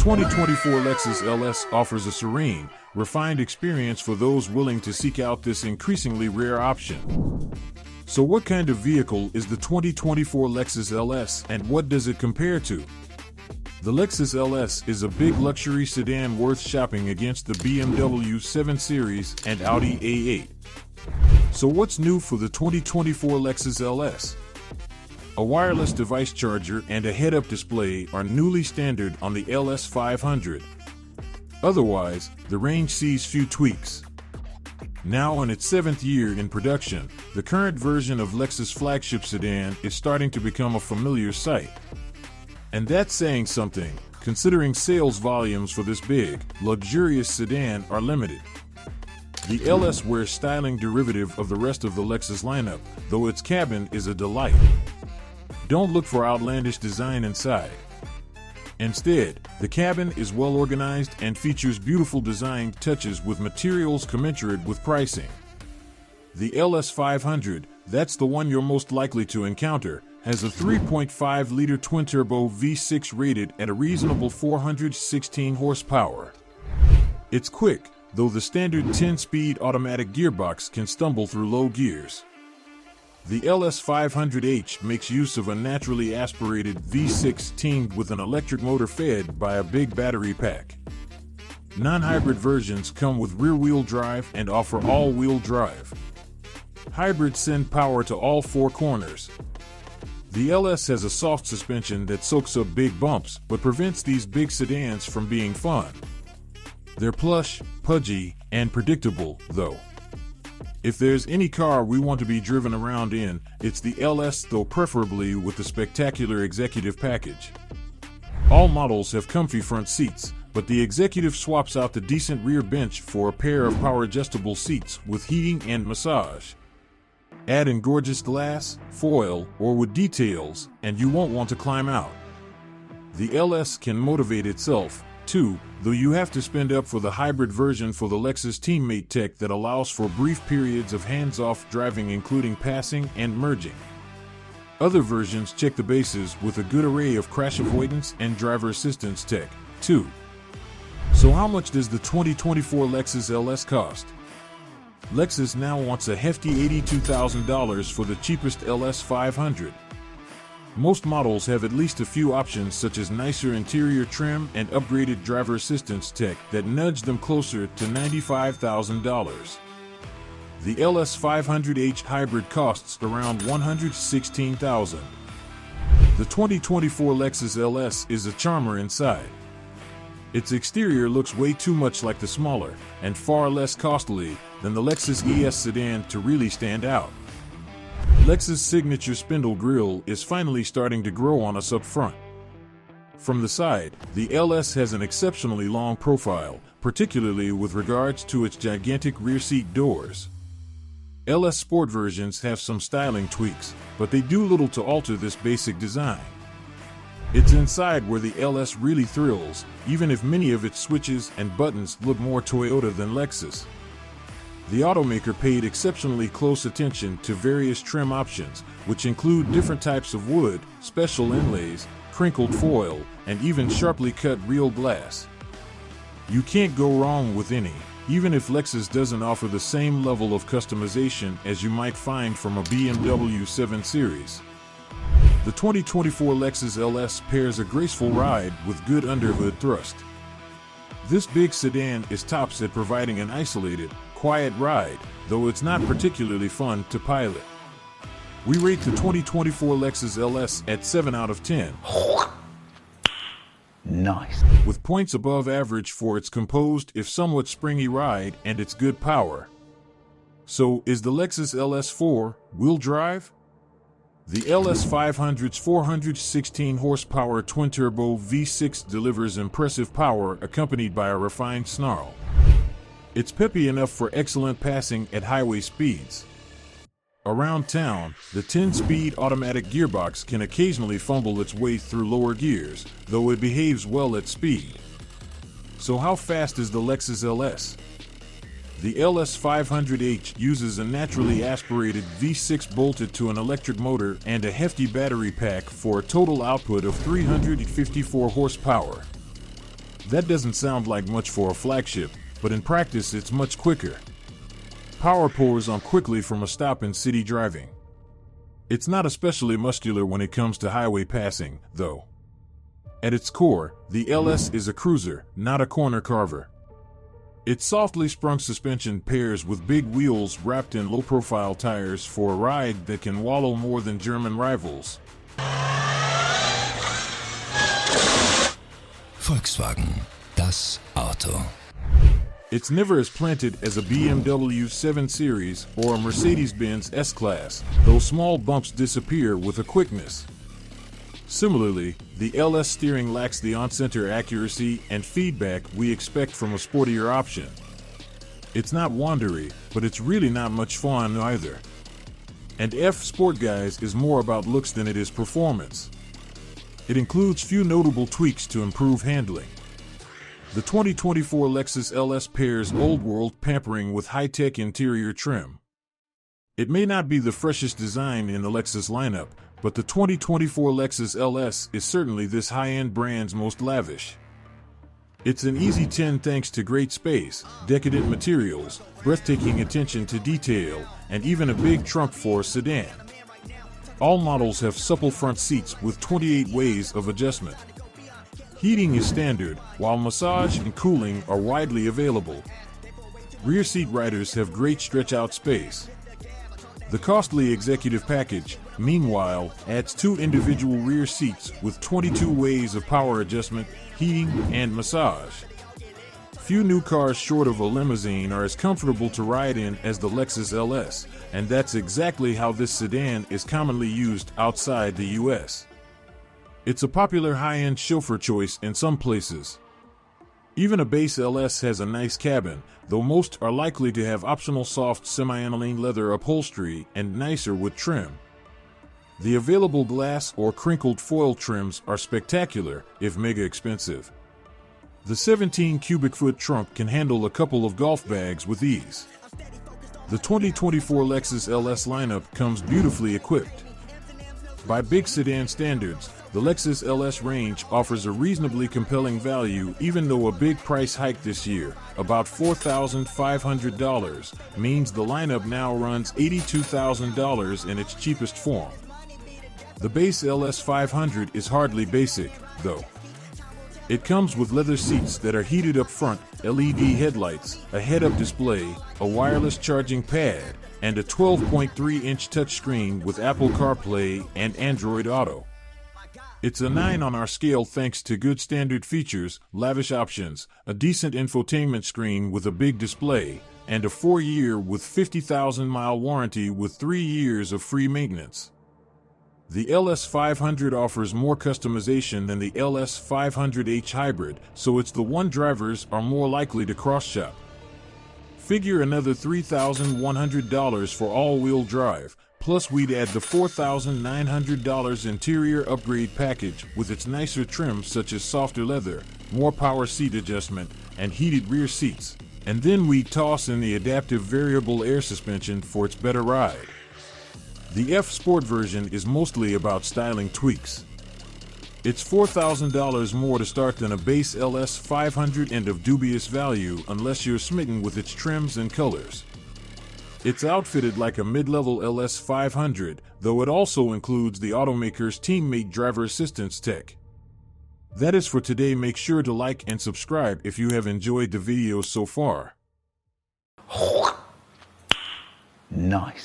2024 Lexus LS offers a serene, refined experience for those willing to seek out this increasingly rare option. So what kind of vehicle is the 2024 Lexus LS, and what does it compare to? The Lexus LS is a big luxury sedan worth shopping against the BMW 7 Series and Audi A8. So what's new for the 2024 Lexus LS? A wireless device charger and a head-up display are newly standard on the LS 500. Otherwise, the range sees few tweaks. Now in its 7th year in production, the current version of Lexus flagship sedan is starting to become a familiar sight. And that's saying something, considering sales volumes for this big, luxurious sedan are limited. The LS wears styling derivative of the rest of the Lexus lineup, though its cabin is a delight. Don't look for outlandish design inside. Instead, the cabin is well organized and features beautiful design touches with materials commensurate with pricing. The LS 500, that's the one you're most likely to encounter, has a 3.5-liter twin-turbo V6 rated at a reasonable 416 horsepower. It's quick, though the standard 10-speed automatic gearbox can stumble through low gears. The LS 500H makes use of a naturally aspirated V6 teamed with an electric motor fed by a big battery pack. Non-hybrid versions come with rear-wheel drive and offer all-wheel drive. Hybrids send power to all four corners. The LS has a soft suspension that soaks up big bumps but prevents these big sedans from being fun. They're plush, pudgy, and predictable, though. If there's any car we want to be driven around in, it's the LS, though preferably with the spectacular executive package. All models have comfy front seats, but the executive swaps out the decent rear bench for a pair of power-adjustable seats with heating and massage. Add in gorgeous glass, foil, or wood details, and you won't want to climb out. The LS can motivate itself, too, though you have to spend up for the hybrid version for the Lexus Teammate tech that allows for brief periods of hands-off driving, including passing and merging. Other versions check the bases with a good array of crash avoidance and driver assistance tech, too. So how much does the 2024 Lexus LS cost? Lexus now wants a hefty $82,000 for the cheapest LS 500. Most models have at least a few options such as nicer interior trim and upgraded driver assistance tech that nudge them closer to $95,000. The LS 500H hybrid costs around $116,000. The 2024 Lexus LS is a charmer inside. Its exterior looks way too much like the smaller and far less costly than the Lexus ES sedan to really stand out. Lexus' signature spindle grille is finally starting to grow on us up front. From the side, the LS has an exceptionally long profile, particularly with regards to its gigantic rear seat doors. LS Sport versions have some styling tweaks, but they do little to alter this basic design. It's inside where the LS really thrills, even if many of its switches and buttons look more Toyota than Lexus. The automaker paid exceptionally close attention to various trim options, which include different types of wood, special inlays, crinkled foil, and even sharply cut real glass. You can't go wrong with any, even if Lexus doesn't offer the same level of customization as you might find from a BMW 7 Series. The 2024 Lexus LS pairs a graceful ride with good underhood thrust. This big sedan is tops at providing an isolated, quiet ride, though it's not particularly fun to pilot. We rate the 2024 Lexus LS at 7 out of 10. Nice. With points above average for its composed if somewhat springy ride and its good power. So, is the Lexus LS 4-wheel drive? The LS 500's 416 horsepower twin-turbo V6 delivers impressive power accompanied by a refined snarl. It's peppy enough for excellent passing at highway speeds. Around town, the 10-speed automatic gearbox can occasionally fumble its way through lower gears, though it behaves well at speed. So how fast is the Lexus LS? The LS 500H uses a naturally aspirated V6 bolted to an electric motor and a hefty battery pack for a total output of 354 horsepower. That doesn't sound like much for a flagship, but in practice it's much quicker. Power pours on quickly from a stop in city driving. It's not especially muscular when it comes to highway passing, though. At its core, the LS is a cruiser, not a corner carver. Its softly sprung suspension pairs with big wheels wrapped in low-profile tires for a ride that can wallow more than German rivals. Volkswagen, das Auto. It's never as planted as a BMW 7 Series or a Mercedes-Benz S-Class, though small bumps disappear with a quickness. Similarly, the LS steering lacks the on-center accuracy and feedback we expect from a sportier option. It's not wandery, but it's really not much fun either. And F Sport Guys is more about looks than it is performance. It includes few notable tweaks to improve handling. The 2024 Lexus LS pairs old-world pampering with high-tech interior trim. It may not be the freshest design in the Lexus lineup, but the 2024 Lexus LS is certainly this high-end brand's most lavish. It's an easy 10 thanks to great space, decadent materials, breathtaking attention to detail, and even a big trunk for a sedan. All models have supple front seats with 28 ways of adjustment. Heating is standard, while massage and cooling are widely available. Rear seat riders have great stretch-out space. The costly executive package, meanwhile, adds 2 individual rear seats with 22 ways of power adjustment, heating, and massage. Few new cars short of a limousine are as comfortable to ride in as the Lexus LS, and that's exactly how this sedan is commonly used outside the US. It's a popular high-end chauffeur choice in some places. Even a base LS has a nice cabin, though most are likely to have optional soft semi-aniline leather upholstery and nicer wood trim. The available glass or crinkled foil trims are spectacular, if mega expensive. The 17 cubic foot trunk can handle a couple of golf bags with ease. The 2024 Lexus LS lineup comes beautifully equipped. By big sedan standards, the Lexus LS range offers a reasonably compelling value even though a big price hike this year, about $4,500, means the lineup now runs $82,000 in its cheapest form. The base LS 500 is hardly basic, though. It comes with leather seats that are heated up front, LED headlights, a head-up display, a wireless charging pad, and a 12.3-inch touchscreen with Apple CarPlay and Android Auto. It's a 9 on our scale thanks to good standard features, lavish options, a decent infotainment screen with a big display, and a 4-year with 50,000-mile warranty with 3 years of free maintenance. The LS 500 offers more customization than the LS 500h Hybrid, so it's the one drivers are more likely to cross-shop. Figure another $3,100 for all-wheel drive, plus we'd add the $4,900 interior upgrade package with its nicer trim such as softer leather, more power seat adjustment, and heated rear seats, and then we'd toss in the adaptive variable air suspension for its better ride. The F Sport version is mostly about styling tweaks. It's $4,000 more to start than a base LS 500 and of dubious value unless you're smitten with its trims and colors. It's outfitted like a mid-level LS 500, though it also includes the automaker's teammate driver assistance tech. That is for today. Make sure to like and subscribe if you have enjoyed the video so far. Nice.